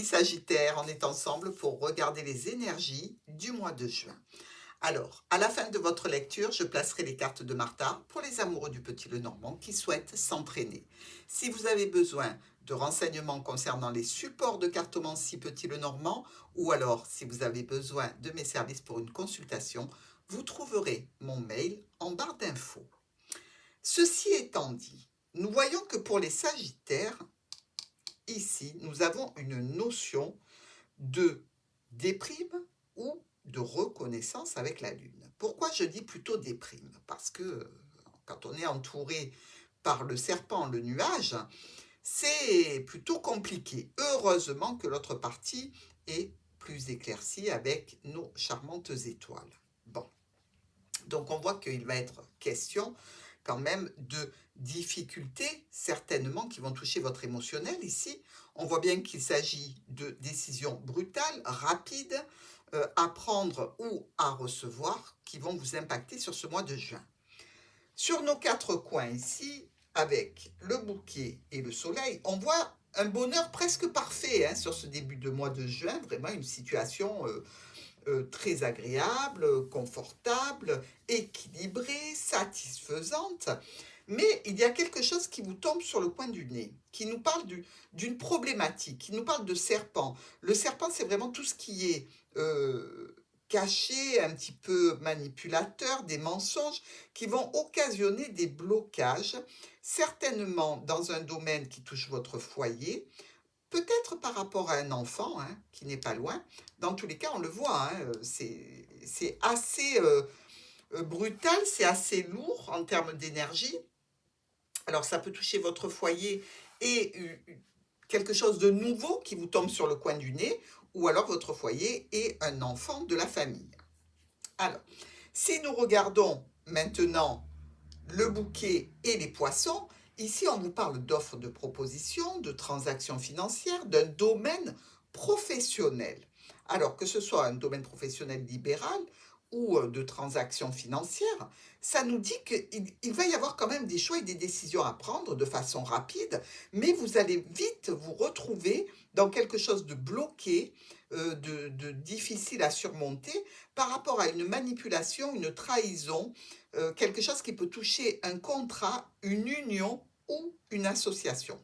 Sagittaire, on est ensemble pour regarder les énergies du mois de juin. Alors, à la fin de votre lecture, je placerai les cartes de Martha pour les amoureux du Petit Lenormand qui souhaitent s'entraîner. Si vous avez besoin de renseignements concernant les supports de cartomancie Petit Lenormand ou alors si vous avez besoin de mes services pour une consultation, vous trouverez mon mail en barre d'infos. Ceci étant dit, nous voyons que pour les Sagittaires, ici, nous avons une notion de déprime ou de reconnaissance avec la Lune. Pourquoi je dis plutôt déprime? Parce que quand on est entouré par le serpent, le nuage, c'est plutôt compliqué. Heureusement que l'autre partie est plus éclaircie avec nos charmantes étoiles. Bon, donc on voit qu'il va être question quand même de difficultés, certainement, qui vont toucher votre émotionnel ici. On voit bien qu'il s'agit de décisions brutales, rapides, à prendre ou à recevoir, qui vont vous impacter sur ce mois de juin. Sur nos quatre coins ici, avec le bouquet et le soleil, on voit un bonheur presque parfait hein, sur ce début de mois de juin, vraiment une situation très agréable, confortable, équilibrée, satisfaisante. Mais il y a quelque chose qui vous tombe sur le coin du nez, qui nous parle d'une problématique, qui nous parle de serpent. Le serpent, c'est vraiment tout ce qui est caché, un petit peu manipulateur, des mensonges qui vont occasionner des blocages, certainement dans un domaine qui touche votre foyer, peut-être par rapport à un enfant hein, qui n'est pas loin. Dans tous les cas, on le voit, hein, c'est assez brutal, c'est assez lourd en termes d'énergie. Alors, ça peut toucher votre foyer et quelque chose de nouveau qui vous tombe sur le coin du nez, ou alors votre foyer et un enfant de la famille. Alors, si nous regardons maintenant le bouquet et les poissons, ici on vous parle d'offres de propositions, de transactions financières, d'un domaine professionnel. Alors que ce soit un domaine professionnel libéral ou de transactions financières, ça nous dit qu'il va y avoir quand même des choix et des décisions à prendre de façon rapide, mais vous allez vite vous retrouver dans quelque chose de bloqué, de difficile à surmonter par rapport à une manipulation, une trahison, quelque chose qui peut toucher un contrat, une union ou une association.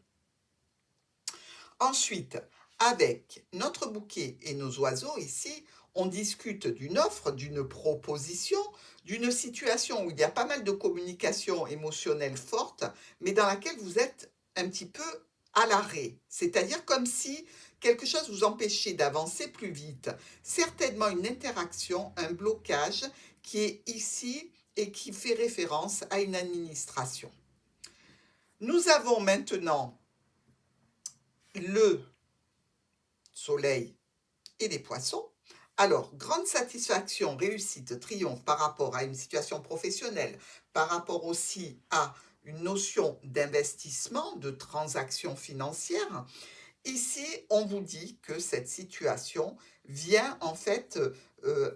Ensuite, avec notre bouquet et nos oiseaux ici, on discute d'une offre, d'une proposition, d'une situation où il y a pas mal de communication émotionnelle forte, mais dans laquelle vous êtes un petit peu à l'arrêt. C'est-à-dire comme si quelque chose vous empêchait d'avancer plus vite. Certainement une interaction, un blocage qui est ici et qui fait référence à une administration. Nous avons maintenant le soleil et les poissons. Alors, grande satisfaction, réussite, triomphe par rapport à une situation professionnelle, par rapport aussi à une notion d'investissement, de transaction financière. Ici, on vous dit que cette situation vient en fait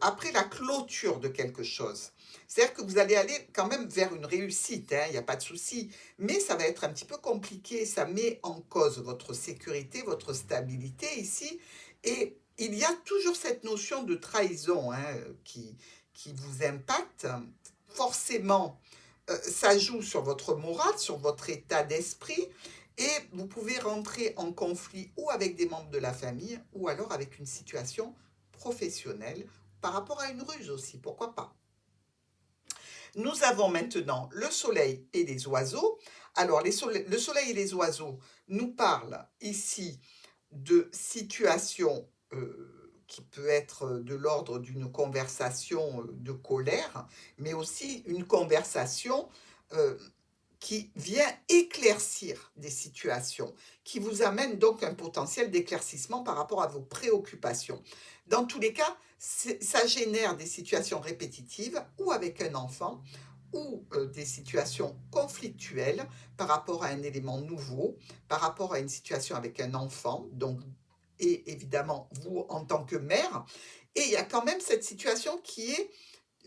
après la clôture de quelque chose. C'est-à-dire que vous allez aller quand même vers une réussite, hein, il n'y a pas de souci, mais ça va être un petit peu compliqué, ça met en cause votre sécurité, votre stabilité ici, et il y a toujours cette notion de trahison hein, qui vous impacte. Forcément, ça joue sur votre morale, sur votre état d'esprit, et vous pouvez rentrer en conflit ou avec des membres de la famille, ou alors avec une situation professionnelle, par rapport à une ruse aussi, pourquoi pas. Nous avons maintenant le soleil et les oiseaux. Alors, le soleil et les oiseaux nous parlent ici de situations qui peut être de l'ordre d'une conversation de colère, mais aussi une conversation qui vient éclaircir des situations, qui vous amène donc un potentiel d'éclaircissement par rapport à vos préoccupations. Dans tous les cas, ça génère des situations répétitives ou avec un enfant ou des situations conflictuelles par rapport à un élément nouveau, par rapport à une situation avec un enfant, donc, et évidemment vous en tant que mère. Et il y a quand même cette situation qui est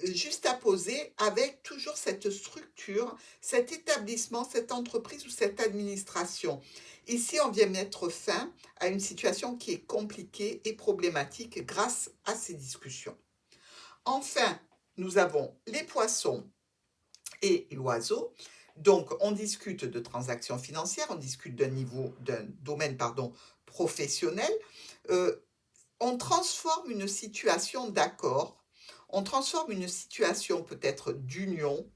juste à poser avec toujours cette structure, cet établissement, cette entreprise ou cette administration. Ici, on vient mettre fin à une situation qui est compliquée et problématique grâce à ces discussions. Enfin, nous avons les poissons et l'oiseau. Donc, on discute de transactions financières, on discute d'un domaine, professionnel. On transforme une situation d'accord, on transforme une situation peut-être d'union,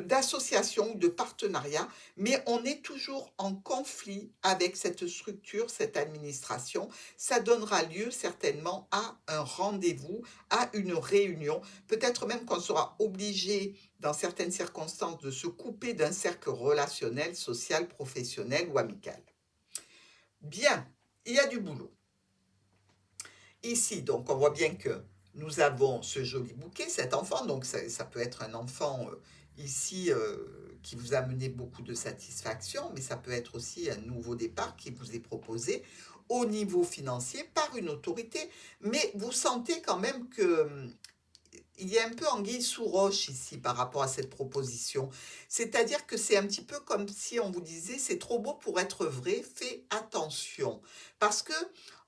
d'association ou de partenariat, mais on est toujours en conflit avec cette structure, cette administration. Ça donnera lieu certainement à un rendez-vous, à une réunion. Peut-être même qu'on sera obligé, dans certaines circonstances, de se couper d'un cercle relationnel, social, professionnel ou amical. Bien, il y a du boulot. Ici, donc, on voit bien que nous avons ce joli bouquet, cet enfant, donc ça peut être un enfant ici qui vous a amené beaucoup de satisfaction, mais ça peut être aussi un nouveau départ qui vous est proposé au niveau financier par une autorité, mais vous sentez quand même que il y a un peu anguille sous roche ici par rapport à cette proposition. C'est-à-dire que c'est un petit peu comme si on vous disait c'est trop beau pour être vrai, fais attention. Parce que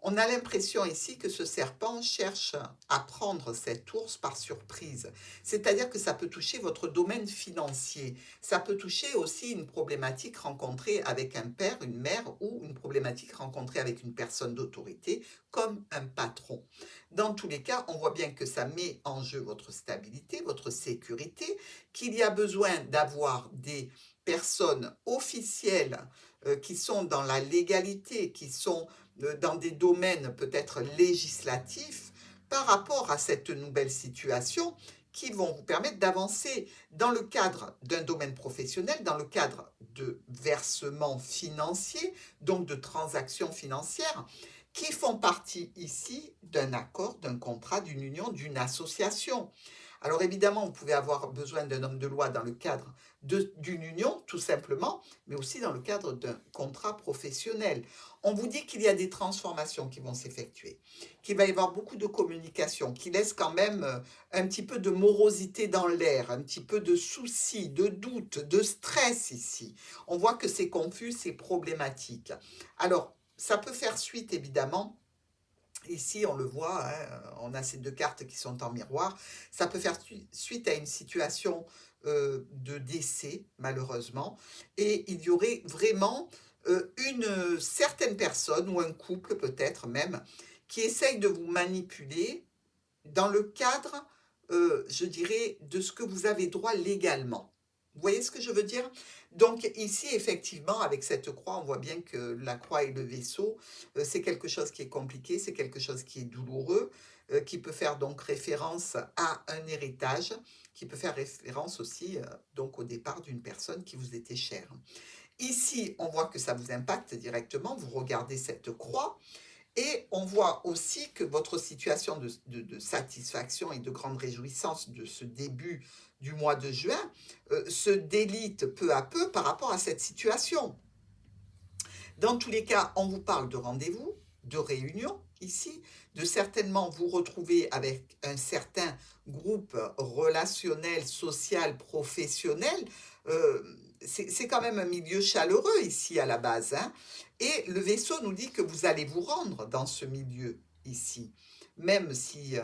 on a l'impression ici que ce serpent cherche à prendre cet ours par surprise. C'est-à-dire que ça peut toucher votre domaine financier. Ça peut toucher aussi une problématique rencontrée avec un père, une mère ou une problématique rencontrée avec une personne d'autorité comme un patron. Dans tous les cas, on voit bien que ça met en jeu votre stabilité, votre sécurité, qu'il y a besoin d'avoir des personnes officielles qui sont dans la légalité, qui sont dans des domaines peut-être législatifs par rapport à cette nouvelle situation qui vont vous permettre d'avancer dans le cadre d'un domaine professionnel, dans le cadre de versements financiers, donc de transactions financières, qui font partie ici d'un accord, d'un contrat, d'une union, d'une association. Alors évidemment, vous pouvez avoir besoin d'un homme de loi dans le cadre d'une union, tout simplement, mais aussi dans le cadre d'un contrat professionnel. On vous dit qu'il y a des transformations qui vont s'effectuer, qu'il va y avoir beaucoup de communication, qui laisse quand même un petit peu de morosité dans l'air, un petit peu de soucis, de doutes, de stress ici. On voit que c'est confus, c'est problématique. Alors, ça peut faire suite, évidemment. Ici, on le voit, hein, on a ces deux cartes qui sont en miroir. Ça peut faire suite à une situation de décès, malheureusement. Et il y aurait vraiment une certaine personne, ou un couple peut-être même, qui essaye de vous manipuler dans le cadre, je dirais, de ce que vous avez droit légalement. Vous voyez ce que je veux dire? Donc ici, effectivement, avec cette croix, on voit bien que la croix et le vaisseau, c'est quelque chose qui est compliqué, c'est quelque chose qui est douloureux, qui peut faire donc référence à un héritage, qui peut faire référence aussi donc au départ d'une personne qui vous était chère. Ici, on voit que ça vous impacte directement, vous regardez cette croix, et on voit aussi que votre situation de satisfaction et de grande réjouissance de ce début du mois de juin se délite peu à peu par rapport à cette situation. Dans tous les cas, on vous parle de rendez-vous, de réunion ici, de certainement vous retrouver avec un certain groupe relationnel, social, professionnel. Euh, c'est quand même un milieu chaleureux ici à la base, hein. Et le vaisseau nous dit que vous allez vous rendre dans ce milieu ici, même si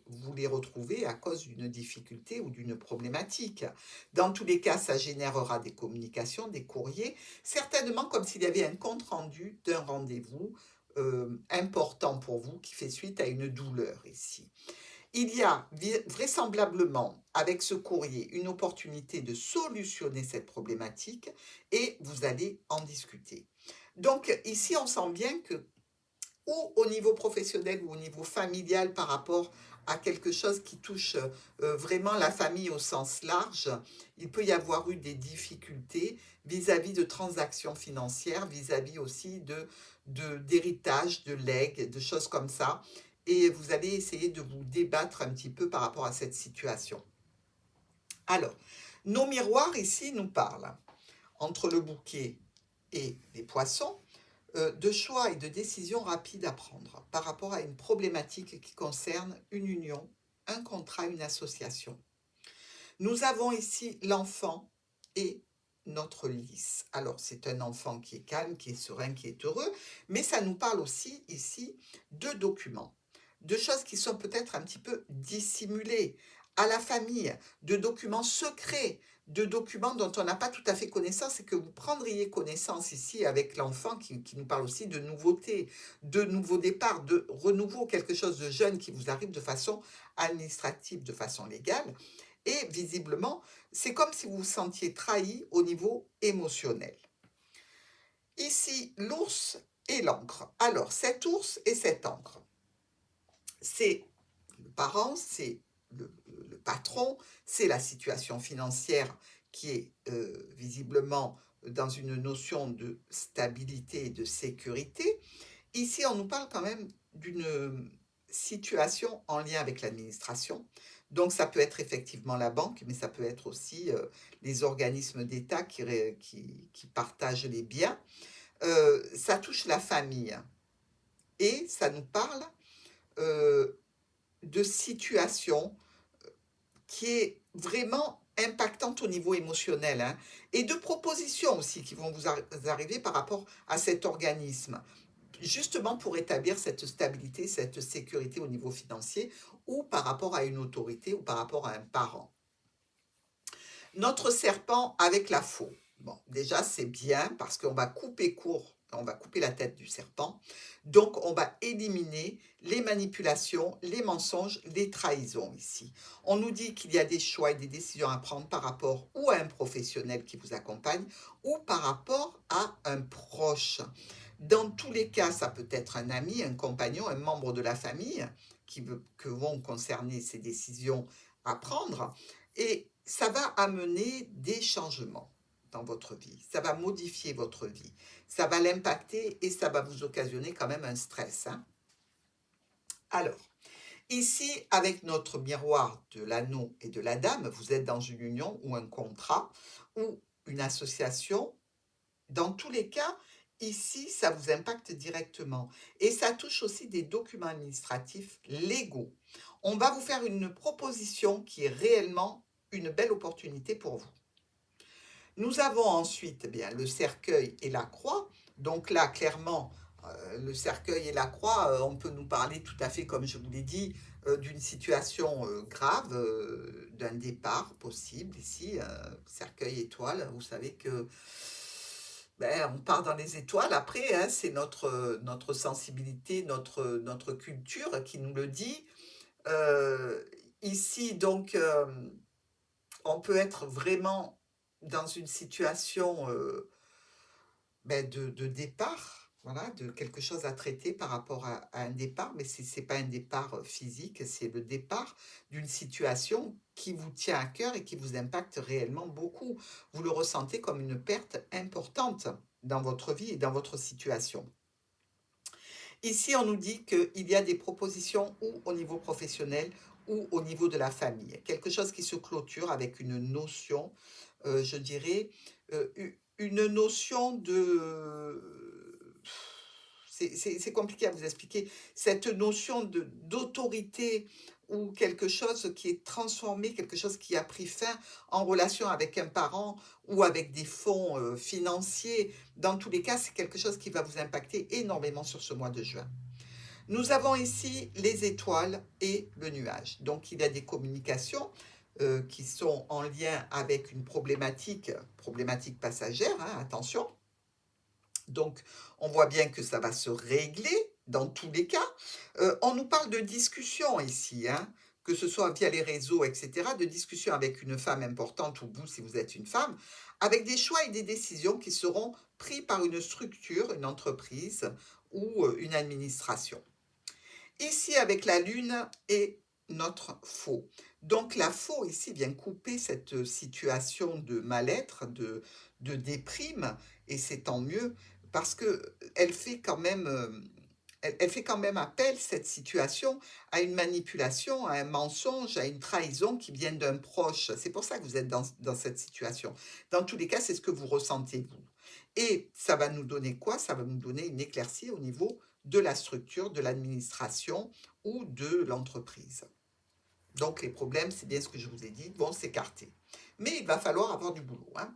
vous les retrouvez à cause d'une difficulté ou d'une problématique. Dans tous les cas, ça générera des communications, des courriers, certainement comme s'il y avait un compte-rendu d'un rendez-vous important pour vous qui fait suite à une douleur ici. Il y a vraisemblablement avec ce courrier une opportunité de solutionner cette problématique et vous allez en discuter. Donc ici, on sent bien que ou au niveau professionnel ou au niveau familial par rapport à quelque chose qui touche vraiment la famille au sens large, il peut y avoir eu des difficultés vis-à-vis de transactions financières, vis-à-vis aussi d'héritage, de legs, de choses comme ça. Et vous allez essayer de vous débattre un petit peu par rapport à cette situation. Alors, nos miroirs ici nous parlent entre le bouquet et les poissons de choix et de décisions rapides à prendre par rapport à une problématique qui concerne une union, un contrat, une association. Nous avons ici l'enfant et notre lys. Alors, c'est un enfant qui est calme, qui est serein, qui est heureux, mais ça nous parle aussi ici de documents, de choses qui sont peut-être un petit peu dissimulées à la famille, de documents secrets, de documents dont on n'a pas tout à fait connaissance et que vous prendriez connaissance ici avec l'enfant qui nous parle aussi de nouveautés, de nouveaux départs, de renouveau, quelque chose de jeune qui vous arrive de façon administrative, de façon légale. Et visiblement, c'est comme si vous vous sentiez trahi au niveau émotionnel. Ici, l'ours et l'encre. Alors, cet ours et cette encre, c'est le parent, c'est le patron, c'est la situation financière qui est visiblement dans une notion de stabilité et de sécurité. Ici, on nous parle quand même d'une situation en lien avec l'administration. Donc, ça peut être effectivement la banque, mais ça peut être aussi les organismes d'État qui partagent les biens. Ça touche la famille et ça nous parle euh, de situation qui est vraiment impactante au niveau émotionnel, hein, et de propositions aussi qui vont vous arriver par rapport à cet organisme, justement pour établir cette stabilité, cette sécurité au niveau financier ou par rapport à une autorité ou par rapport à un parent. Notre serpent avec la faux. Bon, déjà, c'est bien parce qu'on va couper court, on va couper la tête du serpent. Donc, on va éliminer les manipulations, les mensonges, les trahisons ici. On nous dit qu'il y a des choix et des décisions à prendre par rapport ou à un professionnel qui vous accompagne ou par rapport à un proche. Dans tous les cas, ça peut être un ami, un compagnon, un membre de la famille que vont concerner ces décisions à prendre. Et ça va amener des changements dans votre vie. Ça va modifier votre vie. Ça va l'impacter et ça va vous occasionner quand même un stress, hein. Alors, ici, avec notre miroir de l'anneau et de la dame, vous êtes dans une union ou un contrat ou une association. Dans tous les cas, ici, ça vous impacte directement. Et ça touche aussi des documents administratifs légaux. On va vous faire une proposition qui est réellement une belle opportunité pour vous. Nous avons ensuite bien le cercueil et la croix. Donc là, clairement, le cercueil et la croix, on peut nous parler tout à fait, comme je vous l'ai dit, d'une situation grave, d'un départ possible ici, cercueil étoile. Vous savez que on part dans les étoiles après, hein, c'est notre sensibilité, notre culture qui nous le dit. Euh, Ici, donc, on peut être vraiment dans une situation de départ, voilà, de quelque chose à traiter par rapport à un départ, mais ce n'est pas un départ physique, c'est le départ d'une situation qui vous tient à cœur et qui vous impacte réellement beaucoup. Vous le ressentez comme une perte importante dans votre vie et dans votre situation. Ici, on nous dit qu'il y a des propositions ou au niveau professionnel ou au niveau de la famille. Quelque chose qui se clôture avec une notion, je dirais, une notion de... C'est compliqué à vous expliquer. Cette notion d'autorité ou quelque chose qui est transformé, quelque chose qui a pris fin en relation avec un parent ou avec des fonds financiers. Dans tous les cas, c'est quelque chose qui va vous impacter énormément sur ce mois de juin. Nous avons ici les étoiles et le nuage. Donc, il y a des communications qui sont en lien avec une problématique passagère, hein, attention. Donc, on voit bien que ça va se régler dans tous les cas. On nous parle de discussion ici, hein, que ce soit via les réseaux, etc., de discussion avec une femme importante ou vous, si vous êtes une femme, avec des choix et des décisions qui seront pris par une structure, une entreprise ou une administration. Ici, avec la lune et notre faux. Donc, la faux, ici, vient couper cette situation de mal-être, de déprime, et c'est tant mieux, parce qu'elle fait quand même... elle fait quand même appel, cette situation, à une manipulation, à un mensonge, à une trahison qui vient d'un proche. C'est pour ça que vous êtes dans cette situation. Dans tous les cas, c'est ce que vous ressentez, vous. Et ça va nous donner quoi? Ça va nous donner une éclaircie au niveau de la structure, de l'administration ou de l'entreprise. Donc les problèmes, c'est bien ce que je vous ai dit, vont s'écarter. Mais il va falloir avoir du boulot, hein.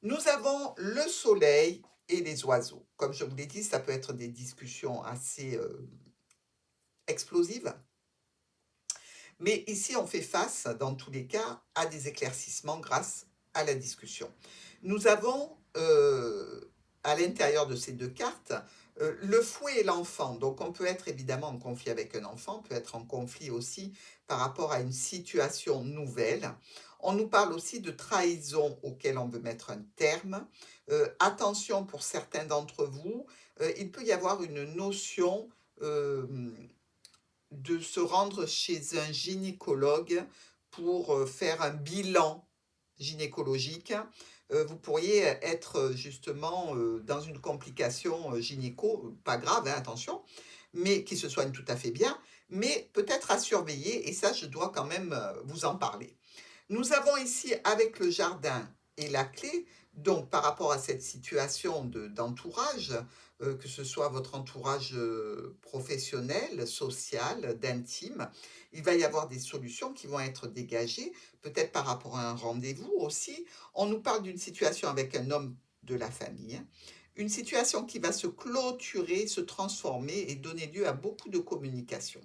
Nous avons le soleil et les oiseaux. Comme je vous l'ai dit, ça peut être des discussions assez explosives. Mais ici, on fait face, dans tous les cas, à des éclaircissements grâce à la discussion. Nous avons, à l'intérieur de ces deux cartes, le fouet et l'enfant. Donc, on peut être évidemment en conflit avec un enfant, on peut être en conflit aussi par rapport à une situation nouvelle. On nous parle aussi de trahison auquel on veut mettre un terme. Attention pour certains d'entre vous, il peut y avoir une notion de se rendre chez un gynécologue pour faire un bilan gynécologique. Vous pourriez être justement dans une complication gynéco, pas grave, hein, attention, mais qui se soigne tout à fait bien, mais peut-être à surveiller, et ça, je dois quand même vous en parler. Nous avons ici avec le jardin et la clé, donc par rapport à cette situation d'entourage, que ce soit votre entourage professionnel, social, d'intime, il va y avoir des solutions qui vont être dégagées, peut-être par rapport à un rendez-vous aussi. On nous parle d'une situation avec un homme de la famille, une situation qui va se clôturer, se transformer et donner lieu à beaucoup de communication.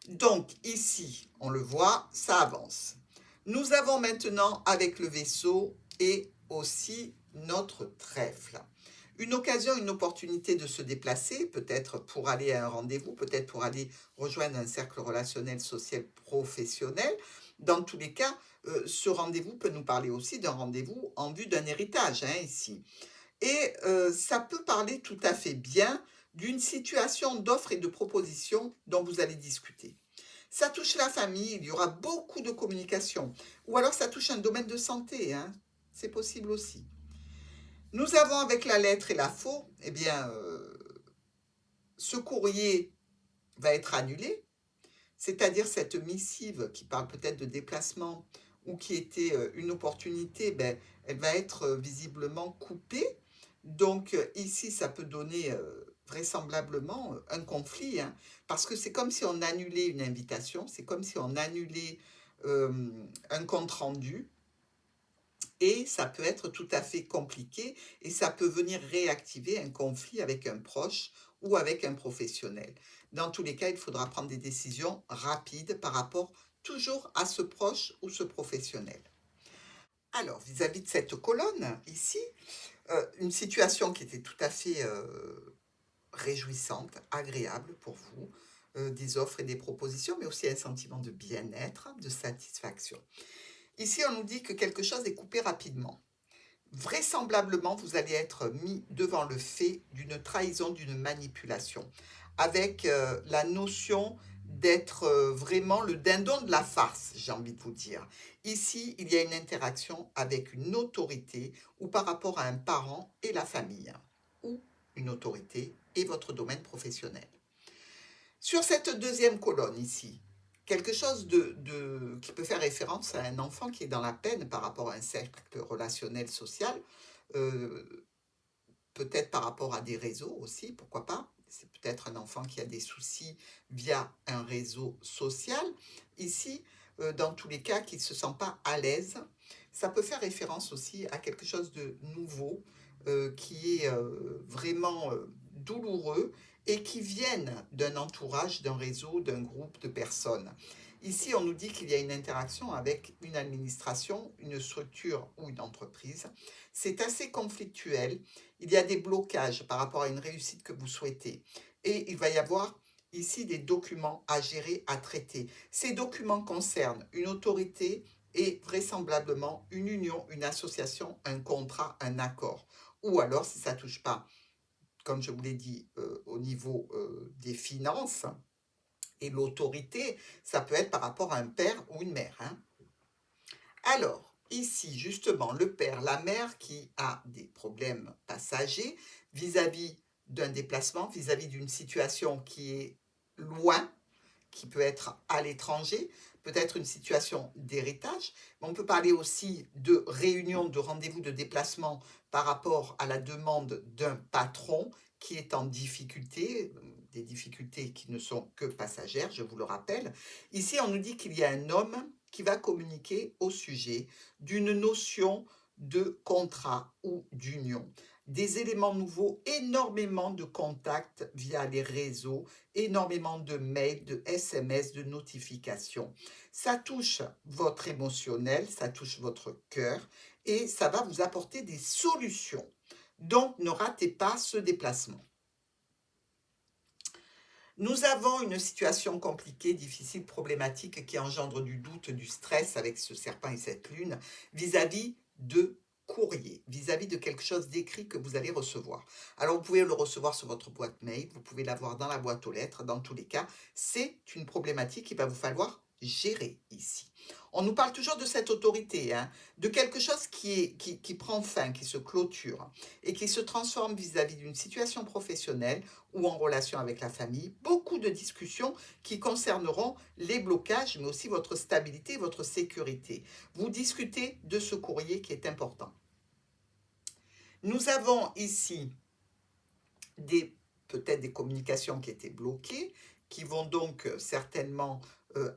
Donc ici, on le voit, ça avance. Nous avons maintenant avec le vaisseau et aussi notre trèfle. Une occasion, une opportunité de se déplacer, peut-être pour aller à un rendez-vous, peut-être pour aller rejoindre un cercle relationnel, social, professionnel. Dans tous les cas, ce rendez-vous peut nous parler aussi d'un rendez-vous en vue d'un héritage, hein, ici. Et ça peut parler tout à fait bien d'une situation d'offre et de proposition dont vous allez discuter. Ça touche la famille, il y aura beaucoup de communication. Ou alors ça touche un domaine de santé, hein. C'est possible aussi. Nous avons avec la lettre et la faux, eh bien, ce courrier va être annulé, c'est-à-dire cette missive qui parle peut-être de déplacement ou qui était une opportunité, ben, elle va être visiblement coupée. Donc ici, ça peut donner vraisemblablement un conflit, hein, parce que c'est comme si on annulait une invitation, c'est comme si on annulait un compte-rendu, et ça peut être tout à fait compliqué, et ça peut venir réactiver un conflit avec un proche ou avec un professionnel. Dans tous les cas, il faudra prendre des décisions rapides par rapport toujours à ce proche ou ce professionnel. Alors, vis-à-vis de cette colonne, ici, une situation qui était tout à fait réjouissante, agréable pour vous, des offres et des propositions, mais aussi un sentiment de bien-être, de satisfaction. Ici, on nous dit que quelque chose est coupé rapidement. Vraisemblablement, vous allez être mis devant le fait d'une trahison, d'une manipulation, avec la notion d'être vraiment le dindon de la farce, j'ai envie de vous dire. Ici, il y a une interaction avec une autorité ou par rapport à un parent et la famille, ou une autorité et votre domaine professionnel. Sur cette deuxième colonne ici, quelque chose qui peut faire référence à un enfant qui est dans la peine par rapport à un cercle relationnel social, euh, peut-être par rapport à des réseaux aussi, pourquoi pas. C'est peut-être un enfant qui a des soucis via un réseau social. Ici, dans tous les cas, qui ne se sent pas à l'aise, ça peut faire référence aussi à quelque chose de nouveau, qui est vraiment douloureux et qui viennent d'un entourage, d'un réseau, d'un groupe de personnes. Ici, on nous dit qu'il y a une interaction avec une administration, une structure ou une entreprise. C'est assez conflictuel. Il y a des blocages par rapport à une réussite que vous souhaitez. Et il va y avoir ici des documents à gérer, à traiter. Ces documents concernent une autorité et vraisemblablement une union, une association, un contrat, un accord. Ou alors, si ça ne touche pas, comme je vous l'ai dit, au niveau des finances et l'autorité, ça peut être par rapport à un père ou une mère, hein. Alors, ici, justement, le père, la mère qui a des problèmes passagers vis-à-vis d'un déplacement, vis-à-vis d'une situation qui est loin, qui peut être à l'étranger, peut-être une situation d'héritage, mais on peut parler aussi de réunion, de rendez-vous, de déplacement par rapport à la demande d'un patron qui est en difficulté, des difficultés qui ne sont que passagères, je vous le rappelle. Ici, on nous dit qu'il y a un homme qui va communiquer au sujet d'une notion de contrat ou d'union. Des éléments nouveaux, énormément de contacts via les réseaux, énormément de mails, de SMS, de notifications. Ça touche votre émotionnel, ça touche votre cœur et ça va vous apporter des solutions. Donc, ne ratez pas ce déplacement. Nous avons une situation compliquée, difficile, problématique qui engendre du doute, du stress avec ce serpent et cette lune vis-à-vis de courrier, vis-à-vis de quelque chose d'écrit que vous allez recevoir. Alors, vous pouvez le recevoir sur votre boîte mail, vous pouvez l'avoir dans la boîte aux lettres, dans tous les cas, c'est une problématique qu'il va vous falloir gérer ici. On nous parle toujours de cette autorité, hein, de quelque chose qui prend fin, qui se clôture et qui se transforme vis-à-vis d'une situation professionnelle ou en relation avec la famille. Beaucoup de discussions qui concerneront les blocages, mais aussi votre stabilité, votre sécurité. Vous discutez de ce courrier qui est important. Nous avons ici peut-être des communications qui étaient bloquées, qui vont donc certainement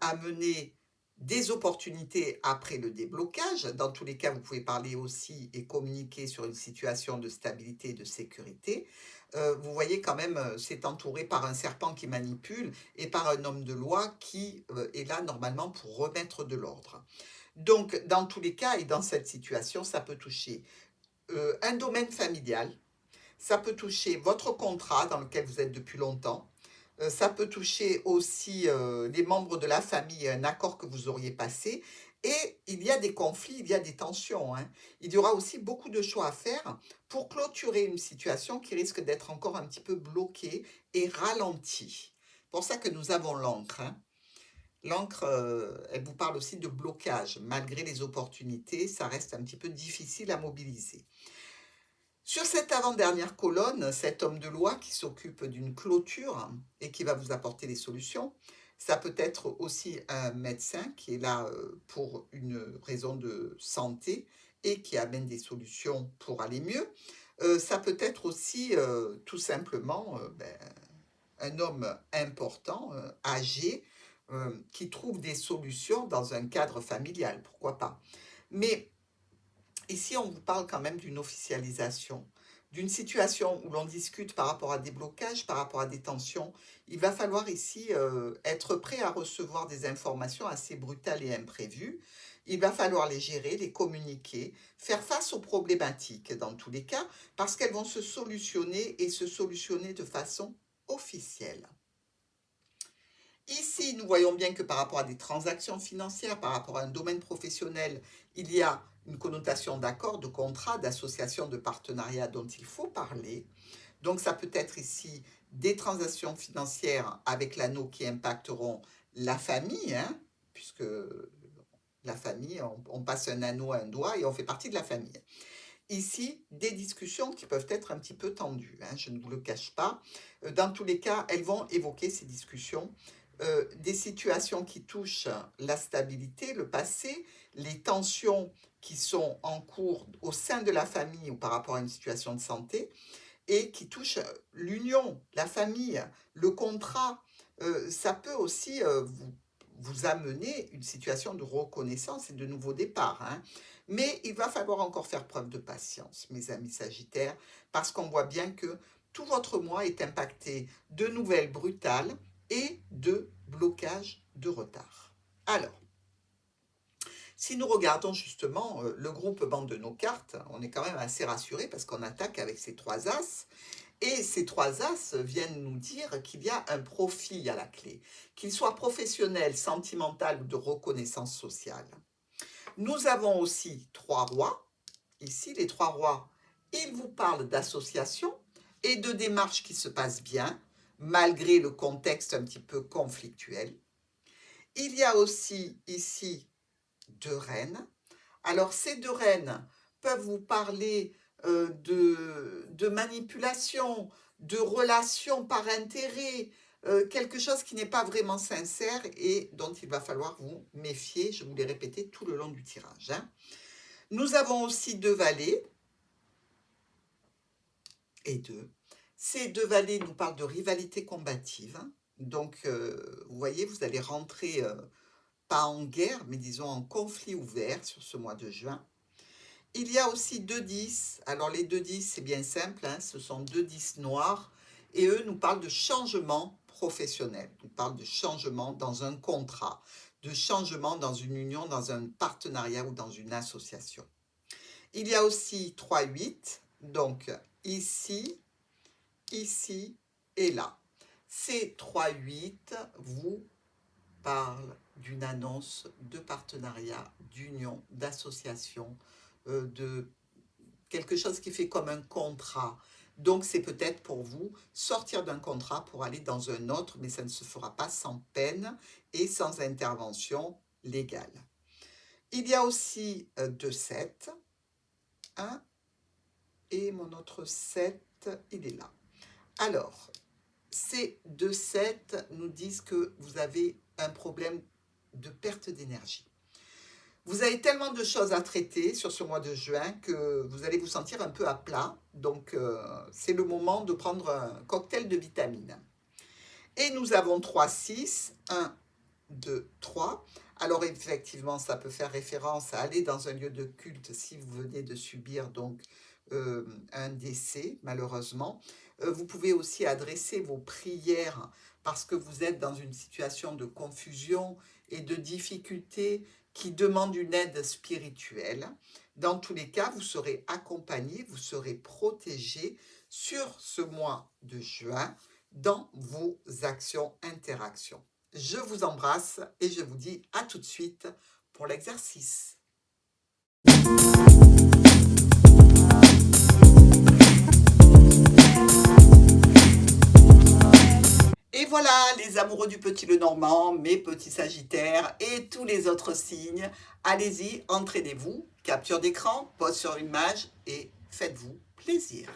amener des opportunités après le déblocage. Dans tous les cas, vous pouvez parler aussi et communiquer sur une situation de stabilité et de sécurité. Vous voyez quand même, c'est entouré par un serpent qui manipule et par un homme de loi qui est là normalement pour remettre de l'ordre. Donc, dans tous les cas et dans cette situation, ça peut toucher un domaine familial, ça peut toucher votre contrat dans lequel vous êtes depuis longtemps. Ça peut toucher aussi les membres de la famille, un accord que vous auriez passé. Et il y a des conflits, il y a des tensions, hein. Il y aura aussi beaucoup de choix à faire pour clôturer une situation qui risque d'être encore un petit peu bloquée et ralentie. C'est pour ça que nous avons l'encre, hein. L'encre, elle vous parle aussi de blocage. Malgré les opportunités, ça reste un petit peu difficile à mobiliser. Sur cette avant-dernière colonne, cet homme de loi qui s'occupe d'une clôture et qui va vous apporter des solutions, ça peut être aussi un médecin qui est là pour une raison de santé et qui amène des solutions pour aller mieux. Ça peut être aussi tout simplement un homme important, âgé, qui trouve des solutions dans un cadre familial, pourquoi pas. Mais ici, on vous parle quand même d'une officialisation, d'une situation où l'on discute par rapport à des blocages, par rapport à des tensions. Il va falloir ici être prêt à recevoir des informations assez brutales et imprévues. Il va falloir les gérer, les communiquer, faire face aux problématiques dans tous les cas, parce qu'elles vont se solutionner et se solutionner de façon officielle. Ici, nous voyons bien que par rapport à des transactions financières, par rapport à un domaine professionnel, il y a une connotation d'accord, de contrat, d'association, de partenariat dont il faut parler. Donc, ça peut être ici des transactions financières avec l'anneau qui impacteront la famille, hein, puisque la famille, on passe un anneau à un doigt et on fait partie de la famille. Ici, des discussions qui peuvent être un petit peu tendues, hein, je ne vous le cache pas. Dans tous les cas, elles vont évoquer ces discussions, des situations qui touchent la stabilité, le passé, les tensions qui sont en cours au sein de la famille ou par rapport à une situation de santé, et qui touchent l'union, la famille, le contrat. Ça peut aussi vous amener une situation de reconnaissance et de nouveau départ, hein. Mais il va falloir encore faire preuve de patience, mes amis Sagittaires, parce qu'on voit bien que tout votre mois est impacté de nouvelles brutales et de blocages de retard. Alors, si nous regardons justement le groupement de nos cartes, on est quand même assez rassuré parce qu'on attaque avec ces trois as. Et ces trois as viennent nous dire qu'il y a un profit à la clé, qu'il soit professionnel, sentimental ou de reconnaissance sociale. Nous avons aussi trois rois. Ici, les trois rois, ils vous parlent d'associations et de démarches qui se passent bien, malgré le contexte un petit peu conflictuel. Il y a aussi ici deux reines. Alors, ces deux reines peuvent vous parler de manipulation, de relations par intérêt, quelque chose qui n'est pas vraiment sincère et dont il va falloir vous méfier, je vous l'ai répété tout le long du tirage, hein. Nous avons aussi deux valets et deux. Ces deux valets nous parlent de rivalité combative. Donc, vous voyez, vous allez rentrer, pas en guerre, mais disons en conflit ouvert sur ce mois de juin. Il y a aussi 2 10. Alors, les 2 10, c'est bien simple, hein, ce sont 2 10 noirs. Et eux nous parlent de changement professionnel. Ils parlent de changement dans un contrat, de changement dans une union, dans un partenariat ou dans une association. Il y a aussi 3 8. Donc, ici, ici et là. Ces 3 8 vous parlent d'une annonce de partenariat, d'union, d'association, de quelque chose qui fait comme un contrat. Donc, c'est peut-être pour vous sortir d'un contrat pour aller dans un autre, mais ça ne se fera pas sans peine et sans intervention légale. Il y a aussi 2 7. 1 et mon autre 7, il est là. Alors, ces 2 7 nous disent que vous avez un problème de perte d'énergie. Vous avez tellement de choses à traiter sur ce mois de juin que vous allez vous sentir un peu à plat. Donc, c'est le moment de prendre un cocktail de vitamines. Et nous avons 3 6. 1, 2, 3. Alors, effectivement, ça peut faire référence à aller dans un lieu de culte si vous venez de subir donc un décès, malheureusement. Vous pouvez aussi adresser vos prières parce que vous êtes dans une situation de confusion et de difficulté qui demande une aide spirituelle. Dans tous les cas, vous serez accompagné, vous serez protégé sur ce mois de juin dans vos actions, interactions. Je vous embrasse et je vous dis à tout de suite pour l'exercice. Et voilà, les amoureux du petit Lenormand, mes petits Sagittaires et tous les autres signes. Allez-y, entraînez-vous, capture d'écran, pose sur une image et faites-vous plaisir.